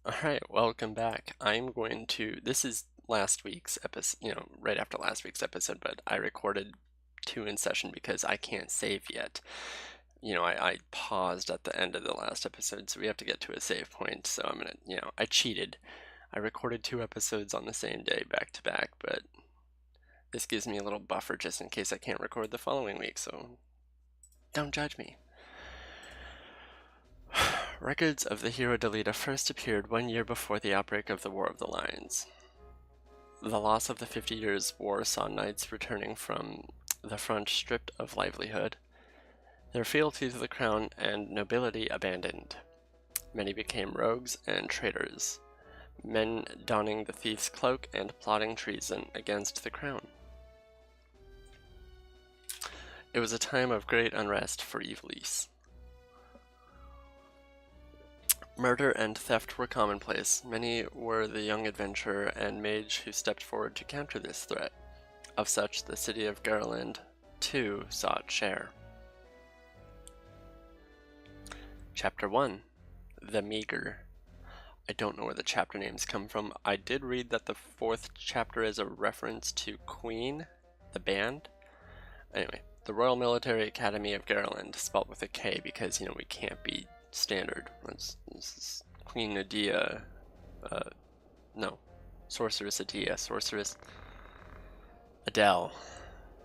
Alright, welcome back. This is last week's episode, right after last week's episode, but I recorded two in session because I can't save yet. I paused at the end of the last episode, so we have to get to a save point. So I cheated. I recorded two episodes on the same day back to back, but this gives me a little buffer just in case I can't record the following week, so don't judge me. Records of the hero Delita first appeared 1 year before the outbreak of the War of the Lions. The loss of the 50 Years' War saw knights returning from the front stripped of livelihood, their fealty to the crown and nobility abandoned. Many became rogues and traitors, men donning the thief's cloak and plotting treason against the crown. It was a time of great unrest for Ivalice. Murder and theft were commonplace. Many were the young adventurer and mage who stepped forward to counter this threat. Of such, the city of Gariland, too, sought share. Chapter 1. The Meager. I don't know where the chapter names come from. I did read that the fourth chapter is a reference to Queen, the band. Anyway, the Royal Military Academy of Gariland, spelt with a K because, we can't be standard. This is Queen Nadia, no, Sorceress Adia, Sorceress Adele.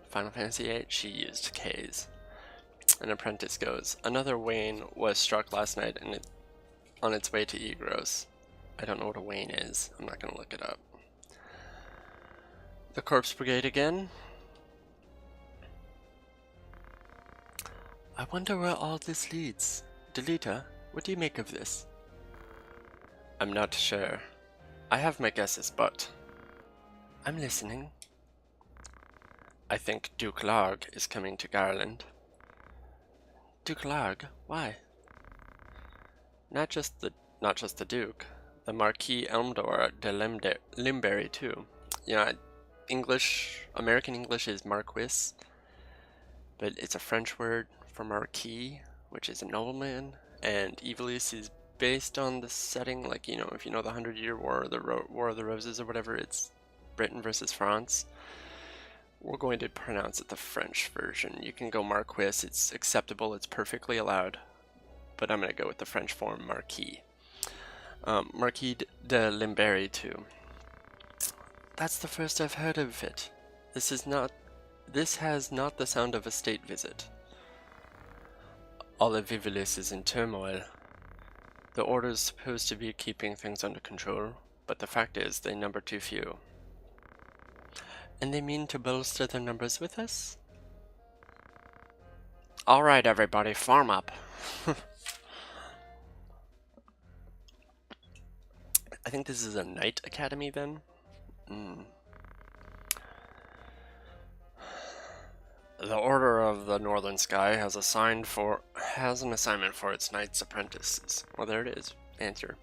Final Fantasy VIII, she used Ks. An apprentice goes, another Wayne was struck last night and on its way to Egros. I don't know what a Wayne is. I'm not going to look it up. The Corpse Brigade again? I wonder where all this leads. Delita, what do you make of this? I'm not sure. I have my guesses, but... I'm listening. I think Duke Larg is coming to Gariland. Duke Larg? Why? Not just the Duke. The Marquis Elmdor de Limberry, too. American English is Marquis, but it's a French word for Marquis, which is a nobleman, and Ivalice is based on the setting, if you know the 100-Year War or the War of the Roses or whatever, it's Britain versus France. We're going to pronounce it the French version. You can go Marquis, it's acceptable, it's perfectly allowed, but I'm going to go with the French form Marquis. Marquis de Limberry, too. That's the first I've heard of it. This has not the sound of a state visit. All of Ivalice is in turmoil. The Order's supposed to be keeping things under control, but the fact is they number too few. And they mean to bolster their numbers with us? Alright everybody, farm up. I think this is a Knight Academy then? The Order of the Northern Sky has an assignment for its Knights Apprentices. Well, there it is. Answer.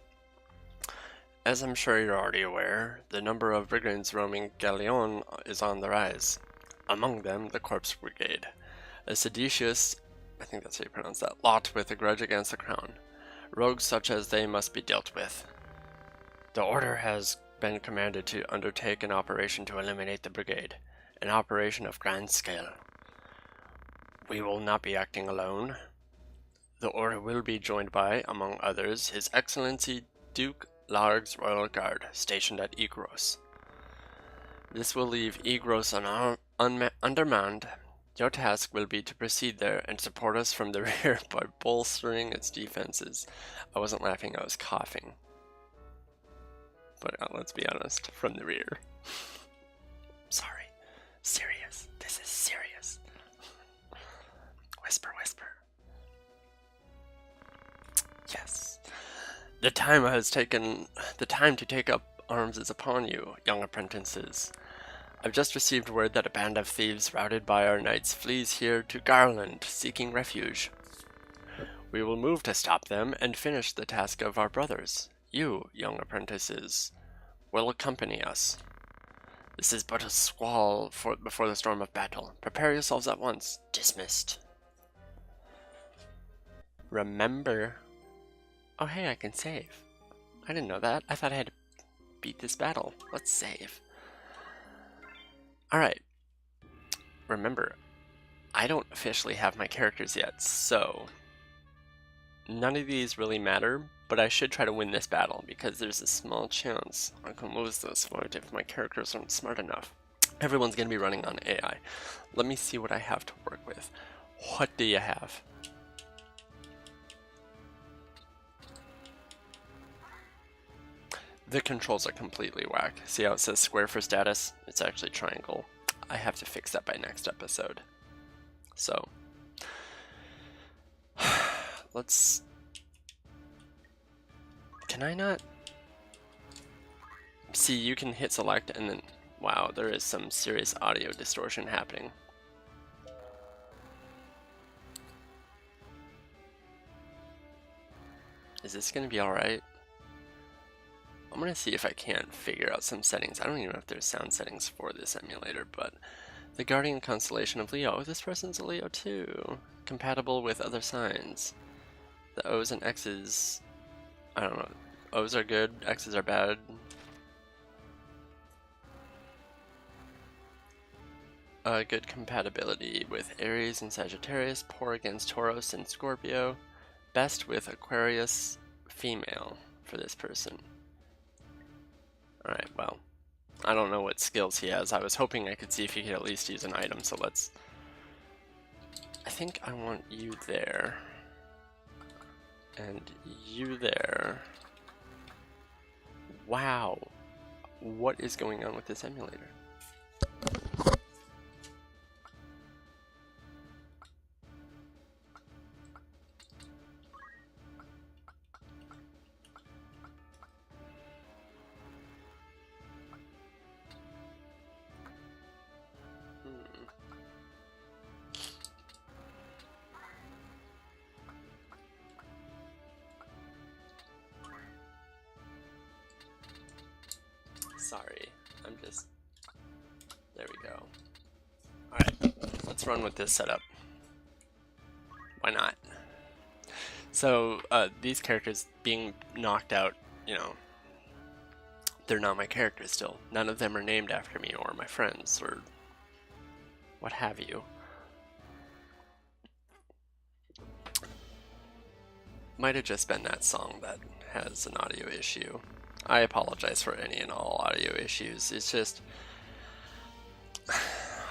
As I'm sure you're already aware, the number of brigands roaming Gariland is on the rise. Among them, the Corpse Brigade, a seditious, I think that's how you pronounce that, lot with a grudge against the crown. Rogues such as they must be dealt with. The Order has been commanded to undertake an operation to eliminate the brigade, an operation of grand scale. We will not be acting alone. The Order will be joined by, among others, His Excellency Duke Larg's Royal Guard, stationed at Egros. This will leave Egros undermanned. Your task will be to proceed there and support us from the rear by bolstering its defenses. I wasn't laughing, I was coughing. But let's be honest, from the rear. Sorry. Serious. This is serious. Whisper, whisper. Yes. The time to take up arms is upon you, young apprentices. I've just received word that a band of thieves routed by our knights flees here to Gariland, seeking refuge. We will move to stop them and finish the task of our brothers. You, young apprentices, will accompany us. This is but a squall before the storm of battle. Prepare yourselves at once. Dismissed. Remember. Oh hey, I can save. I didn't know that. I thought I had to beat this battle. Let's save. Alright. Remember, I don't officially have my characters yet, so none of these really matter, but I should try to win this battle because there's a small chance I can lose this fight if my characters aren't smart enough. Everyone's going to be running on AI. Let me see what I have to work with. What do you have? The controls are completely whack. See how it says square for status? It's actually triangle. I have to fix that by next episode. So, let's... Can I not? See, you can hit select and then... Wow, there is some serious audio distortion happening. Is this going to be alright? I'm going to see if I can't figure out some settings. I don't even know if there's sound settings for this emulator, but... The Guardian constellation of Leo. This person's a Leo too. Compatible with other signs. The O's and X's... I don't know. O's are good, X's are bad. Good compatibility with Aries and Sagittarius. Poor against Taurus and Scorpio. Best with Aquarius female for this person. Alright, well. I don't know what skills he has. I was hoping I could see if he could at least use an item, so let's... I think I want you there. And you there. Wow. What is going on with this emulator? Sorry, I'm just... There we go. Alright, let's run with this setup. Why not? So, these characters being knocked out, you know, they're not my characters still. None of them are named after me or my friends or what have you. Might have just been that song that has an audio issue. I apologize for any and all audio issues. It's just...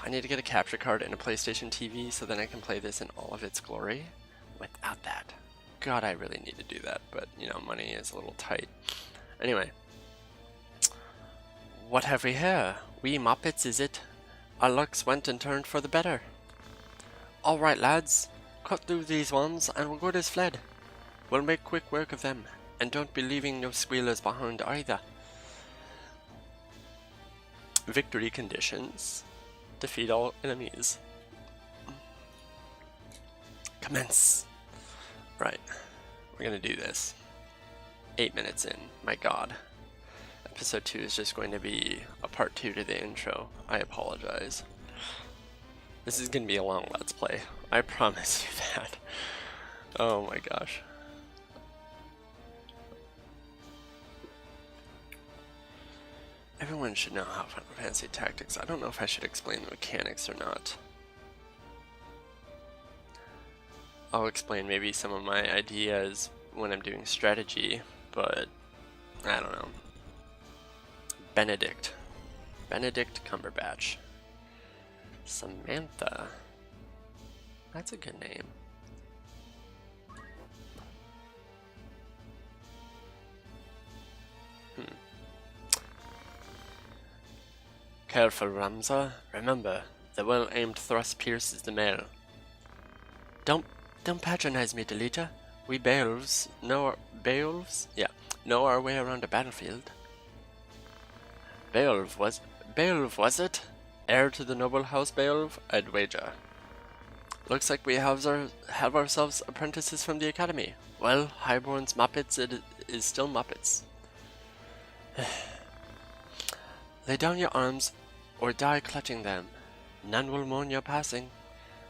I need to get a capture card and a PlayStation TV so then I can play this in all of its glory. Without that. God, I really need to do that, but, you know, money is a little tight. Anyway. What have we here? We Muppets, is it? Our lucks went and turned for the better. Alright, lads. Cut through these ones and we're good as fled. We'll make quick work of them. And don't be leaving no squealers behind either. Victory conditions. Defeat all enemies. Commence. Right. We're gonna do this. 8 minutes in. My god. Episode 2 is just going to be a part 2 to the intro. I apologize. This is gonna be a long Let's Play. I promise you that. Oh my gosh. Everyone should know how Final Fantasy Tactics. I don't know if I should explain the mechanics or not. I'll explain maybe some of my ideas when I'm doing strategy, but I don't know. Benedict Cumberbatch. Samantha. That's a good name. Careful, Ramza. Remember, the well-aimed thrust pierces the mail. Don't patronize me, Delita. We Beowulfs know our way around a battlefield. Beowulf was it? Heir to the noble house Beowulf, I'd wager. Looks like we have ourselves apprentices from the Academy. Well, Highborn's Muppets, it is still Muppets. Lay down your arms, or die clutching them. None will mourn your passing.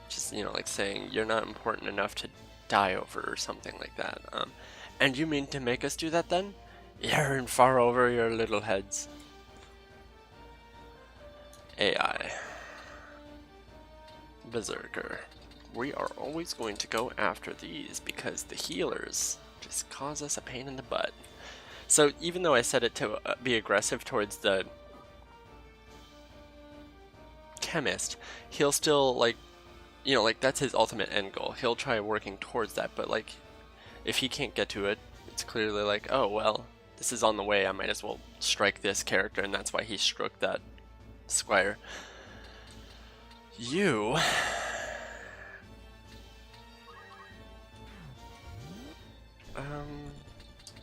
Just, you know, like saying you're not important enough to die over or something like that. And you mean to make us do that then? You're far over your little heads. AI. Berserker. We are always going to go after these because the healers just cause us a pain in the butt. So even though I set it to be aggressive towards the chemist, he'll still, like, you know, like, that's his ultimate end goal. He'll try working towards that, but like, if he can't get to it, it's clearly like, oh well, this is on the way, I might as well strike this character, and that's why he struck that squire. You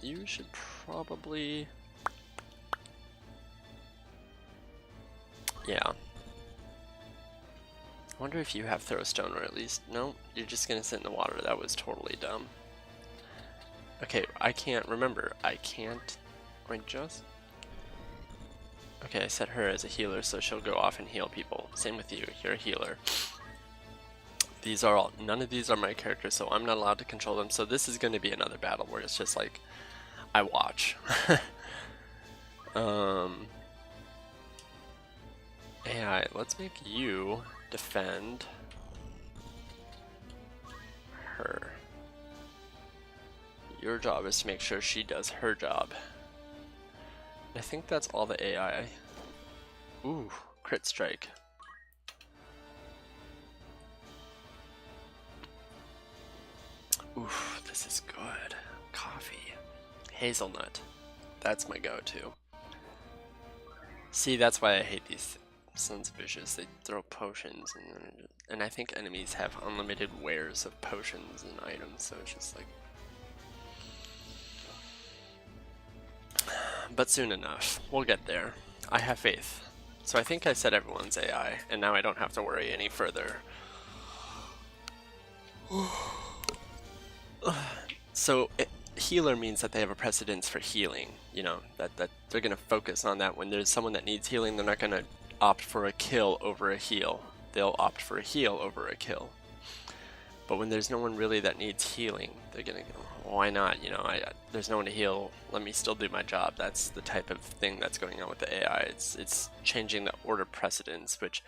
you should probably, yeah. I wonder if you have throw stone, or at least, no, you're just gonna sit in the water. That was totally dumb. Okay, I can't remember. I can't. Wait, just. Okay, I set her as a healer, so she'll go off and heal people. Same with you. You're a healer. These are all. None of these are my characters, so I'm not allowed to control them. So this is going to be another battle where it's just like, I watch. AI, let's make you defend her. Your job is to make sure she does her job. I think that's all the AI. Ooh, crit strike. Oof, this is good. Coffee. Hazelnut. That's my go-to. See, that's why I hate these sons of bitches. They throw potions, and I think enemies have unlimited wares of potions and items, so it's just like... But soon enough, we'll get there. I have faith. So I think I set everyone's AI, and now I don't have to worry any further. So healer means that they have a precedence for healing, you know, that they're going to focus on that. When there's someone that needs healing, they're not going to opt for a kill over a heal. They'll opt for a heal over a kill. But when there's no one really that needs healing, they're going to go, why not? You know, there's no one to heal, let me still do my job. That's the type of thing that's going on with the AI. It's changing the order precedence, which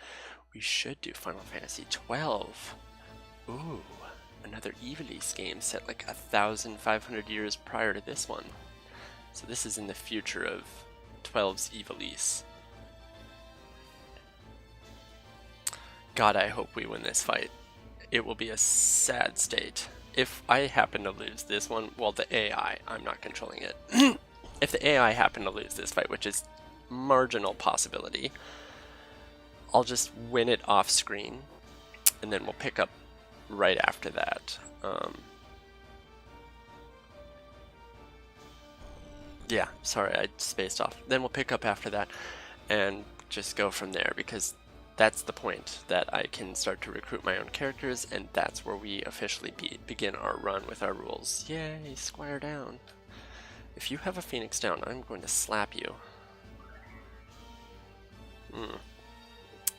we should do Final Fantasy 12. Ooh, another Ivalice game set like 1,500 years prior to this one. So this is in the future of 12's Ivalice. God, I hope we win this fight. It will be a sad state. If I happen to lose this one, well, the AI, I'm not controlling it. If the AI happen to lose this fight, which is marginal possibility, I'll just win it off screen, and then we'll pick up right after that. Yeah, sorry, I spaced off. Then we'll pick up after that and just go from there, because that's the point, that I can start to recruit my own characters, and that's where we officially begin our run with our rules. Yay, Squire down. If you have a Phoenix down, I'm going to slap you.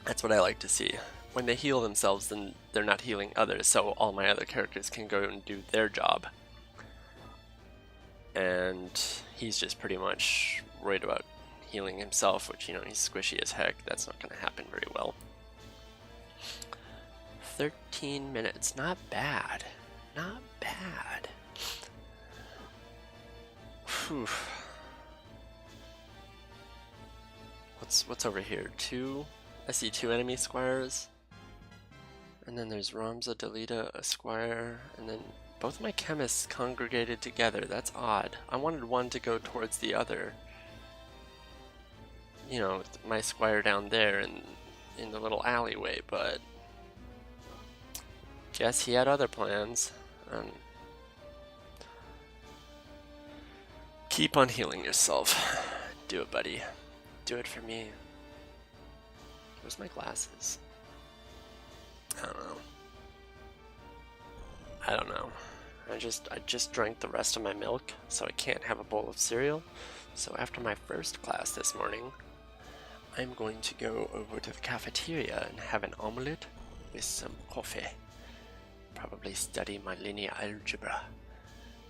That's what I like to see. When they heal themselves, then they're not healing others, so all my other characters can go and do their job. And he's just pretty much worried about healing himself, which, you know, he's squishy as heck. That's not going to happen very well. 13 minutes. Not bad. Not bad. Whew. What's over here? I see 2 enemy squires. And then there's Ramza, Delita, a squire, and then both my chemists congregated together. That's odd. I wanted one to go towards the other. You know, my squire down there in the little alleyway, but guess he had other plans. Keep on healing yourself. Do it, buddy. Do it for me. Where's my glasses? I don't know. I just drank the rest of my milk, so I can't have a bowl of cereal. So after my first class this morning, I'm going to go over to the cafeteria and have an omelette with some coffee. Probably study my linear algebra,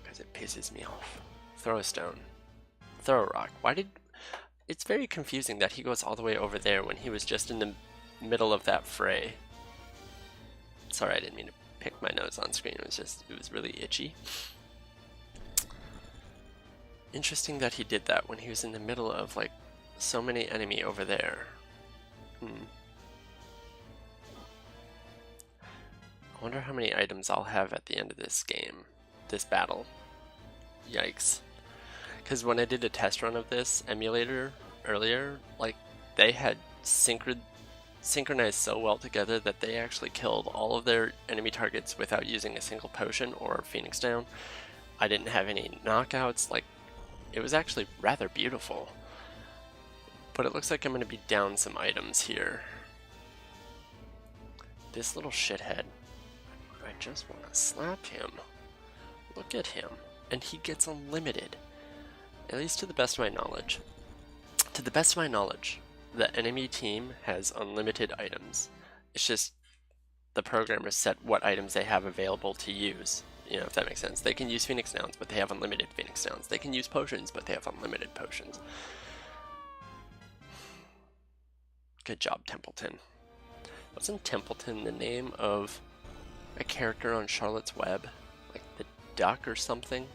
because it pisses me off. Throw a stone. throw a rock. Why did... It's very confusing that he goes all the way over there when he was just in the middle of that fray. Sorry, I didn't mean to pick my nose on screen. It was really itchy. Interesting that he did that when he was in the middle of, like, so many enemy over there. I wonder how many items I'll have at the end of this game. This battle. Yikes. Because when I did a test run of this emulator earlier, like, they had synchronized so well together that they actually killed all of their enemy targets without using a single potion or Phoenix down. I didn't have any knockouts. Like, it was actually rather beautiful. But it looks like I'm going to be down some items here. This little shithead. I just want to slap him. Look at him. And he gets unlimited. At least to the best of my knowledge. To the best of my knowledge, the enemy team has unlimited items. It's just the programmers set what items they have available to use. You know, if that makes sense. They can use Phoenix Downs, but they have unlimited Phoenix Downs. They can use potions, but they have unlimited potions. Good job, Templeton. Wasn't Templeton the name of a character on Charlotte's Web? Like the duck or something?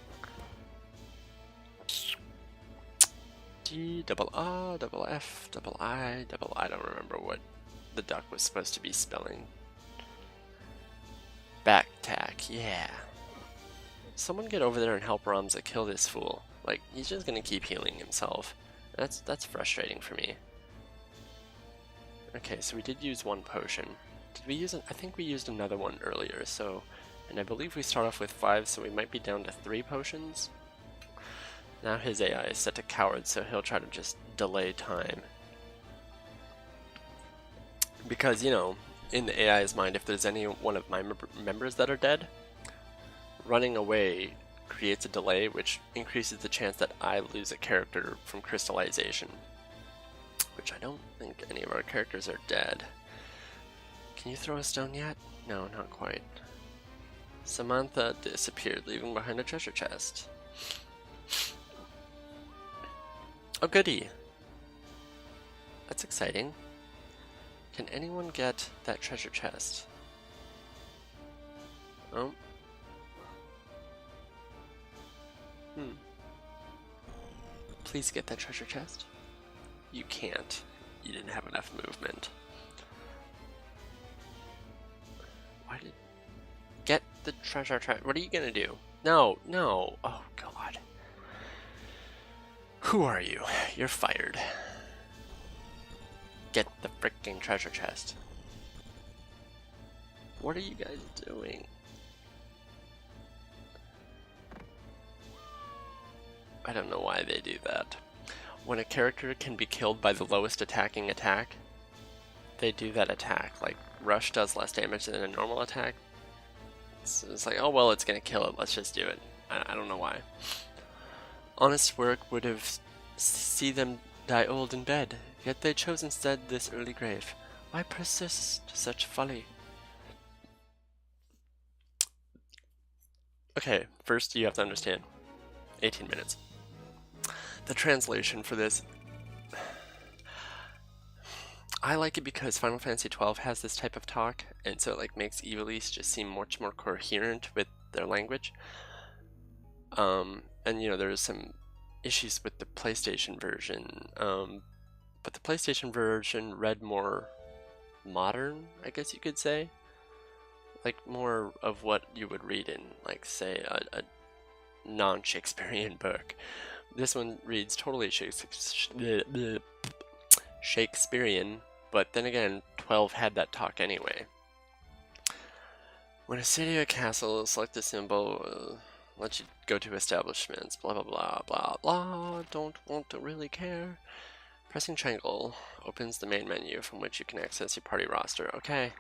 G, double A, double F, double I, double I don't remember what the duck was supposed to be spelling. Backtack, yeah. Someone get over there and help Ramza kill this fool. Like, he's just gonna keep healing himself. That's frustrating for me. Okay, so we did use one potion. Did we use I think we used another one earlier, so... And I believe we start off with 5, so we might be down to 3 potions. Now his AI is set to coward, so he'll try to just delay time. Because, you know, in the AI's mind, if there's any one of my members that are dead, running away creates a delay, which increases the chance that I lose a character from crystallization. Which I don't think any of our characters are dead. Can you throw a stone yet? No, not quite. Samantha disappeared, leaving behind a treasure chest. Oh goody! That's exciting. Can anyone get that treasure chest? Oh. Please get that treasure chest. You can't. You didn't have enough movement. Why did... Get the treasure chest. What are you gonna do? No, no. Oh god. Who are you? You're fired. Get the freaking treasure chest. What are you guys doing? I don't know why they do that. When a character can be killed by the lowest attacking attack, they do that attack. Like, Rush does less damage than a normal attack. It's like, oh well, it's gonna kill it, let's just do it. I don't know why. Honest work would have see them die old in bed, yet they chose instead this early grave. Why persist such folly? Okay, first you have to understand. 18 minutes. The translation for this, I like it because Final Fantasy XII has this type of talk, and so it like makes Ivalice just seem much more coherent with their language. And you know, there's some issues with the PlayStation version, but the PlayStation version read more modern, I guess you could say, like more of what you would read in, like, say, a non-Shakespearean book. This one reads totally Shakespearean, but then again, 12 had that talk anyway. When a city or castle, select a symbol, let you go to establishments, blah blah blah blah blah, don't want to really care. Pressing triangle opens the main menu from which you can access your party roster. Okay.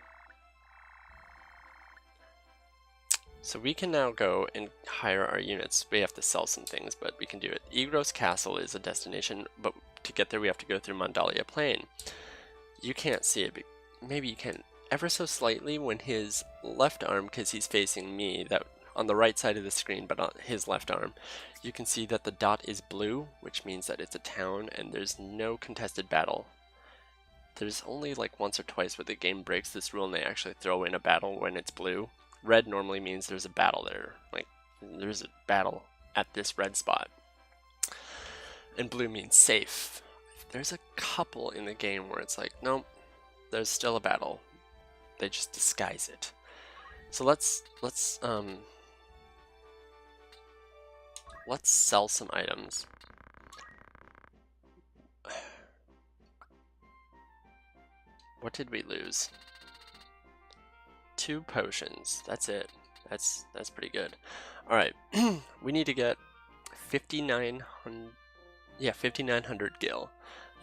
So we can now go and hire our units. We have to sell some things, but we can do it. Egros Castle is a destination, but to get there we have to go through Mandalia Plain. You can't see it, but maybe you can ever so slightly when his left arm, because he's facing me, that on the right side of the screen, but on his left arm, you can see that the dot is blue, which means that it's a town and there's no contested battle. There's only like once or twice where the game breaks this rule and they actually throw in a battle when it's blue. Red normally means there's a battle there, like there's a battle at this red spot. And blue means safe. There's a couple in the game where it's like, nope, there's still a battle. They just disguise it. So let's sell some items. What did we lose? 2 potions. That's it. That's pretty good. All right, we need to get 5,900 gil,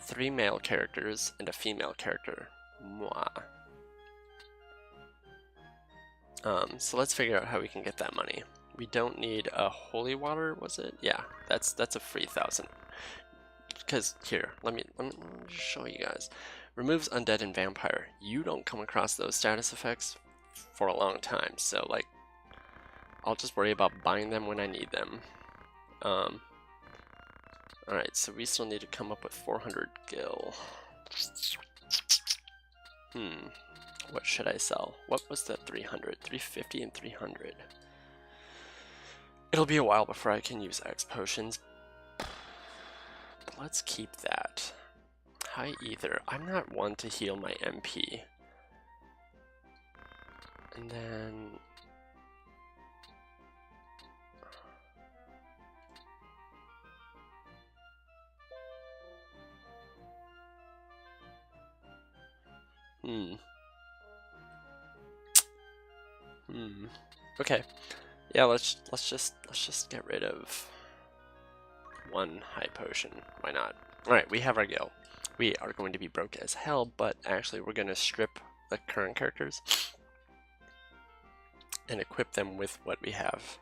3 male characters and a female character. Mwah. So let's figure out how we can get that money. We don't need a holy water, was it? Yeah, that's a free 1,000. Because here, let me show you guys. Removes undead and vampire. You don't come across those status effects for a long time, so like I'll just worry about buying them when I need them. Alright, so we still need to come up with 400 gil. What should I sell? What was the 300? 350 and 300. It'll be a while before I can use X potions. But let's keep that. High ether. I'm not one to heal my MP. And then okay. Yeah, let's just get rid of 1 high potion. Why not? Alright, we have our gil. We are going to be broke as hell, but actually we're going to strip the current characters and equip them with what we have.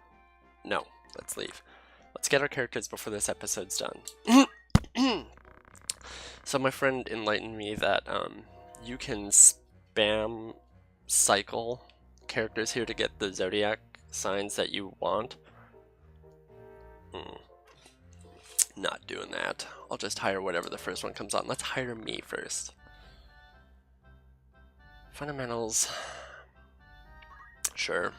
No, let's leave. Let's get our characters before this episode's done. So my friend enlightened me that you can spam cycle characters here to get the zodiac signs that you want. Not doing that. I'll just hire whatever the first one comes on. Let's hire me first. Fundamentals. Sure.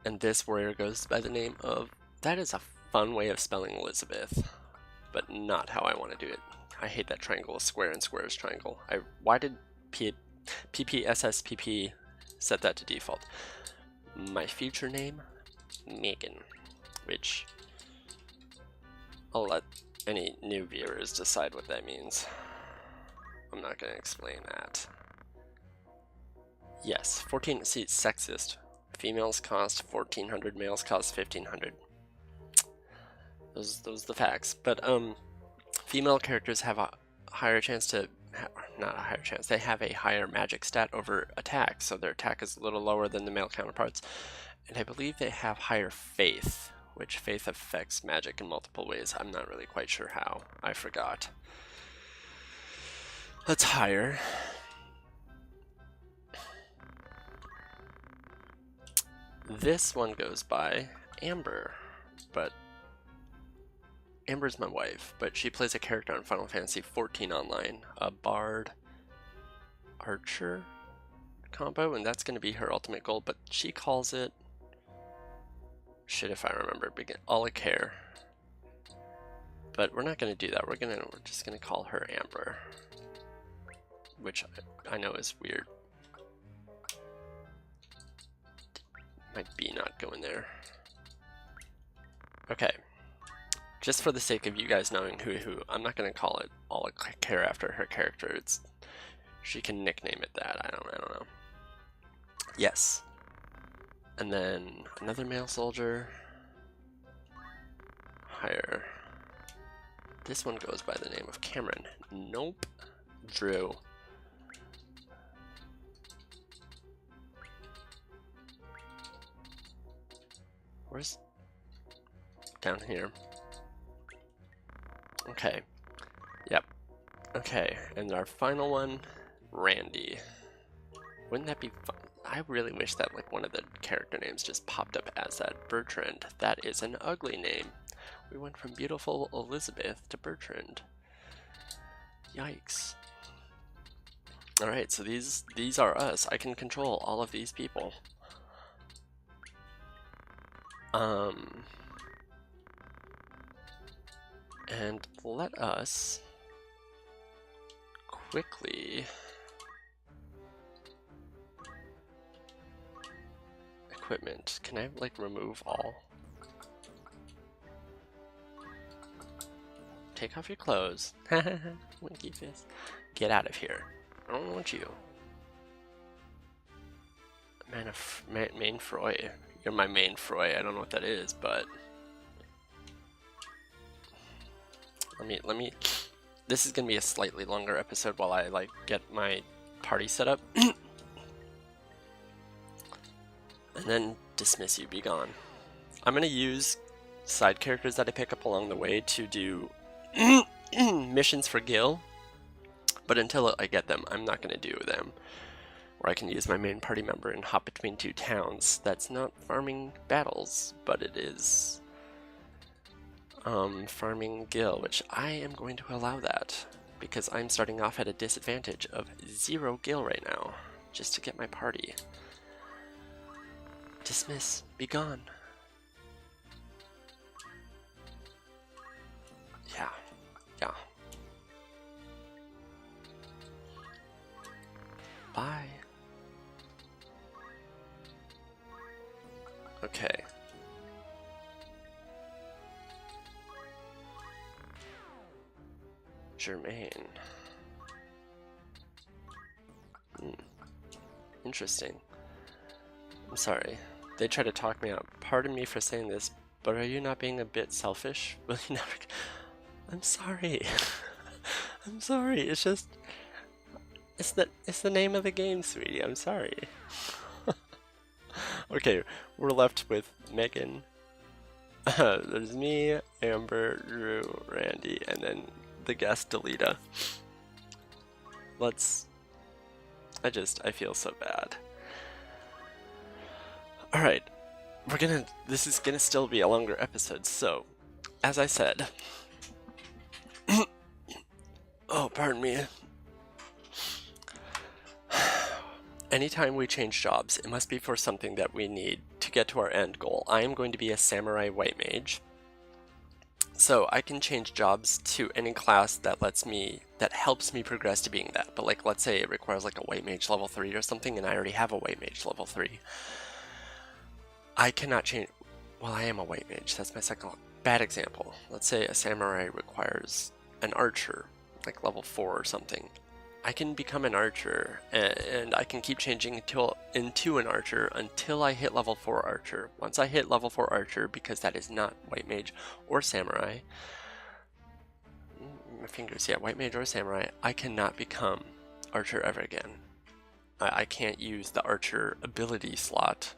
And this warrior goes by the name of... That is a fun way of spelling Elizabeth, but not how I want to do it. I hate that triangle. Square and square is triangle. Why did PPSSPP set that to default? My future name? Megan. Which... I'll let any new viewers decide what that means. I'm not going to explain that. Yes, 14, see, sexist. Females cost 1,400, males cost 1,500. Those are the facts. But, female characters have a higher chance to, not a higher chance, they have a higher magic stat over attack, so their attack is a little lower than the male counterparts. And I believe they have higher faith, which faith affects magic in multiple ways. I'm not really quite sure how. I forgot. Let's hire. This one goes by Amber, but Amber's my wife, but she plays a character on Final Fantasy XIV Online, a bard archer combo, and that's going to be her ultimate goal, but she calls it, shit if I remember, Alakare. But we're not going to do that. We're just going to call her Amber, which I know is weird. My B not going there. Okay. Just for the sake of you guys knowing who, I'm not going to call it Alakare after her character. She can nickname it that. I don't know. Yes. And then another male soldier. Hire. This one goes by the name of Cameron. Nope. Drew. Where's... down here. Okay. Yep. Okay, and our final one, Randy. Wouldn't that be fun? I really wish that like one of the character names just popped up as that. Bertrand. That is an ugly name. We went from beautiful Elizabeth to Bertrand. Yikes. Alright, so these are us. I can control all of these people. And let us quickly equipment. Can I like remove all? Take off your clothes. Winky face. Get out of here. I don't want you. Main Froy. You're my main Froy. I don't know what that is, but let me. This is gonna be a slightly longer episode while I like get my party set up, and then dismiss you. Be gone. I'm gonna use side characters that I pick up along the way to do missions for Gil, but until I get them, I'm not gonna do them. Where I can use my main party member and hop between two towns. That's not farming battles, but it is farming Gil, which I am going to allow that because I'm starting off at a disadvantage of 0 Gil right now, just to get my party. Dismiss, be gone. Yeah. Bye. Okay. Germain. Interesting. I'm sorry. They try to talk me out. Pardon me for saying this, but are you not being a bit selfish? Will you never... I'm sorry. I'm sorry. It's just... It's the name of the game, sweetie. I'm sorry. Okay, we're left with Megan. There's me, Amber, Drew, Randy, and then the guest Delita. I feel so bad. Alright, this is gonna still be a longer episode, so, as I said, oh, pardon me. Anytime we change jobs, it must be for something that we need to get to our end goal. I am going to be a samurai white mage, so I can change jobs to any class that helps me progress to being that. But like, let's say it requires like a white mage level 3 or something, and I already have a white mage level 3. I cannot change. Well, I am a white mage. That's my second bad example. Let's say a samurai requires an archer, like level 4 or something. I can become an archer, and I can keep changing into an archer until I hit level 4 archer. Once I hit level 4 archer, because that is not white mage or samurai, my fingers, yeah, white mage or samurai, I cannot become archer ever again. I can't use the archer ability slot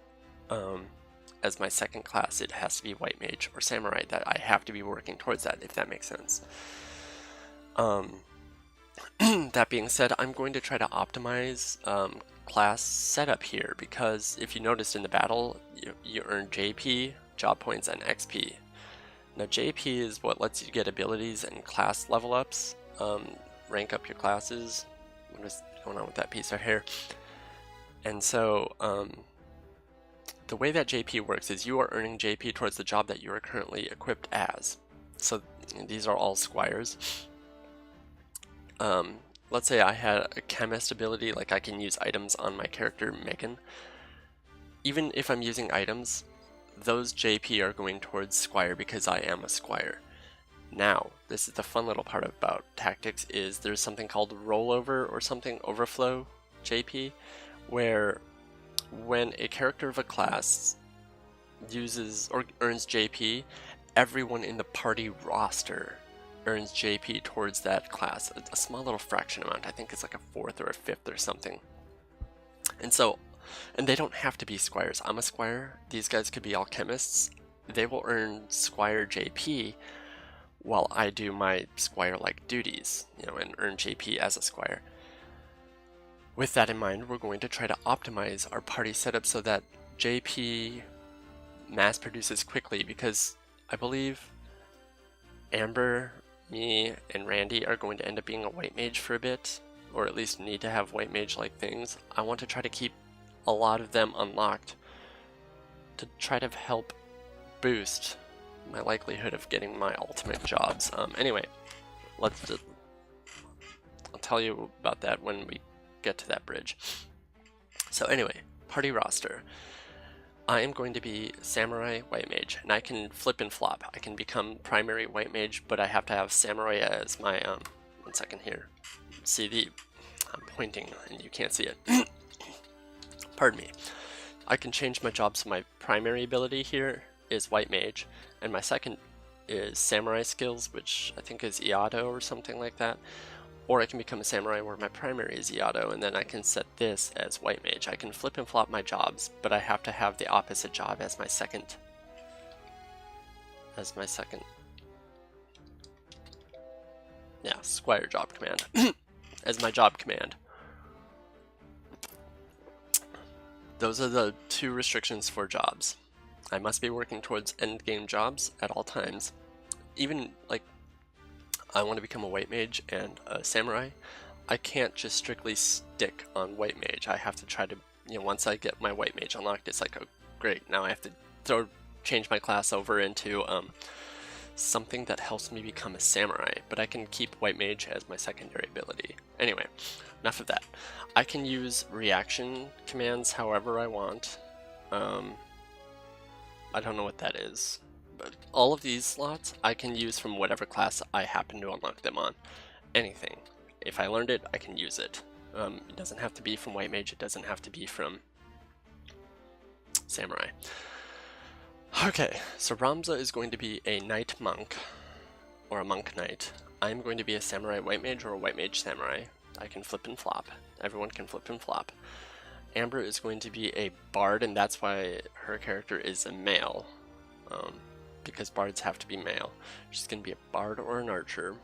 as my second class. It has to be white mage or samurai. That I have to be working towards that, if that makes sense. That being said, I'm going to try to optimize class setup here, because if you noticed in the battle, you earn JP, job points, and XP. Now JP is what lets you get abilities and class level ups, rank up your classes. What is going on with that piece of hair? And so the way that JP works is you are earning JP towards the job that you are currently equipped as. So these are all squires. Let's say I had a chemist ability, like I can use items on my character Megan. Even if I'm using items, those JP are going towards squire because I am a squire. Now, this is the fun little part about tactics, is there's something called rollover or something, overflow JP, where when a character of a class uses or earns JP, everyone in the party roster earns JP towards that class, a small little fraction amount. I think it's like a 4th or a 5th or something. And they don't have to be squires. I'm a squire. These guys could be alchemists. They will earn squire JP while I do my squire-like duties, and earn JP as a squire. With that in mind, we're going to try to optimize our party setup so that JP mass produces quickly, because I believe Amber, me, and Randy are going to end up being a white mage for a bit, or at least need to have white mage-like things. I want to try to keep a lot of them unlocked to try to help boost my likelihood of getting my ultimate jobs. Anyway, I'll tell you about that when we get to that bridge. So anyway, party roster. I am going to be Samurai White Mage, and I can flip and flop. I can become primary White Mage, but I have to have Samurai as my, one second here. See I'm pointing and you can't see it. Pardon me. I can change my job, so my primary ability here is White Mage, and my second is Samurai skills, which I think is Iato or something like that. Or I can become a Samurai where my primary is Iato, and then I can set this as White Mage. I can flip and flop my jobs, but I have to have the opposite job as my second. Yeah, Squire job command. As my job command. Those are the two restrictions for jobs. I must be working towards endgame jobs at all times. Even, like, I want to become a White Mage and a Samurai, I can't just strictly stick on White Mage. I have to try to, once I get my White Mage unlocked, it's like, oh, great, now I have to change my class over into something that helps me become a Samurai, but I can keep White Mage as my secondary ability. Anyway, enough of that. I can use reaction commands however I want. I don't know what that is. But all of these slots I can use from whatever class I happen to unlock them on. Anything. If I learned it, I can use it. It doesn't have to be from White Mage, it doesn't have to be from Samurai. Okay, so Ramza is going to be a Knight Monk, or a Monk Knight. I'm going to be a Samurai White Mage or a White Mage Samurai. I can flip and flop. Everyone can flip and flop. Amber is going to be a Bard, and that's why her character is a male. Because bards have to be male. She's going to be a bard or an archer.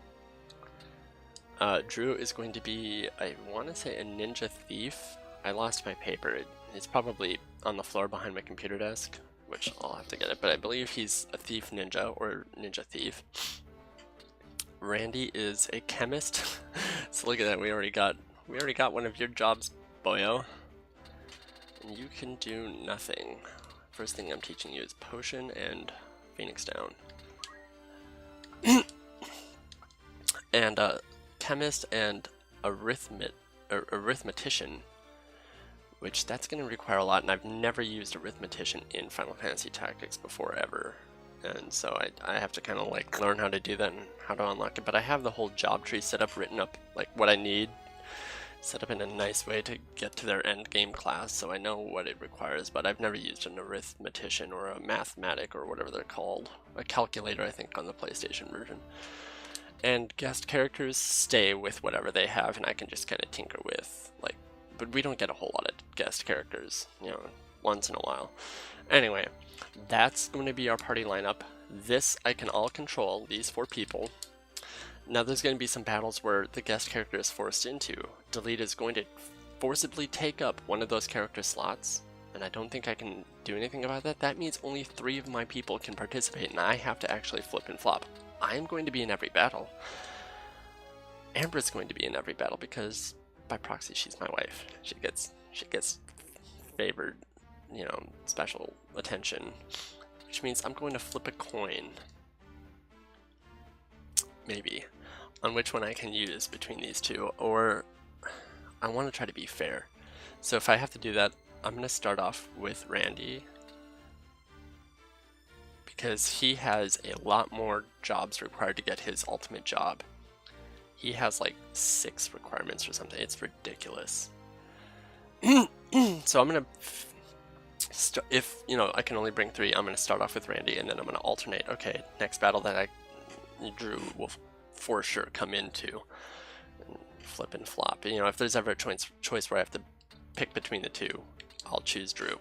Drew is going to be, I want to say, a ninja thief. I lost my paper. It's probably on the floor behind my computer desk, which I'll have to get it, but I believe he's a thief ninja or ninja thief. Randy is a chemist. So look at that, we already got one of your jobs, boyo. And you can do nothing. First thing I'm teaching you is potion and Phoenix down. And chemist and arithmetician, which that's going to require a lot, and I've never used arithmetician in Final Fantasy Tactics before ever, and so I have to kind of like learn how to do that and how to unlock it. But I have the whole job tree set up, written up, like what I need, set up in a nice way to get to their end game class, so I know what it requires. But I've never used an arithmetician or a mathematic or whatever they're called, a calculator I think on the PlayStation version. And guest characters stay with whatever they have, and I can just kind of tinker with, like, but we don't get a whole lot of guest characters, once in a while. Anyway, that's going to be our party lineup. This I can all control, these 4 people. Now there's going to be some battles where the guest character is forced into. Delete is going to forcibly take up one of those character slots, and I don't think I can do anything about that. That means only 3 of my people can participate, and I have to actually flip and flop. I'm going to be in every battle. Amber's going to be in every battle because by proxy she's my wife. She gets favored, special attention, which means I'm going to flip a coin, maybe, on which one I can use between these two, or I want to try to be fair. So if I have to do that, I'm going to start off with Randy, because he has a lot more jobs required to get his ultimate job. He has like 6 requirements or something. It's ridiculous. So I'm gonna, if I can only bring 3, I'm gonna start off with Randy, and then I'm gonna alternate. Okay, next battle that Drew will for sure come into, and flip and flop. If there's ever a choice where I have to pick between the 2, I'll choose Drew,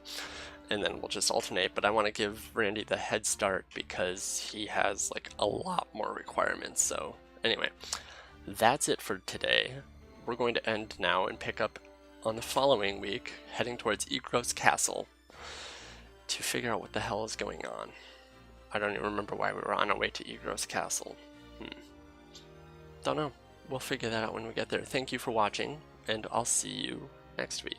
and then we'll just alternate. But I want to give Randy the head start because he has like a lot more requirements. So anyway, that's it for today. We're going to end now and pick up on the following week, heading towards Egros Castle to figure out what the hell is going on. I don't even remember why we were on our way to Egros Castle. Don't know. We'll figure that out when we get there. Thank you for watching, and I'll see you next week.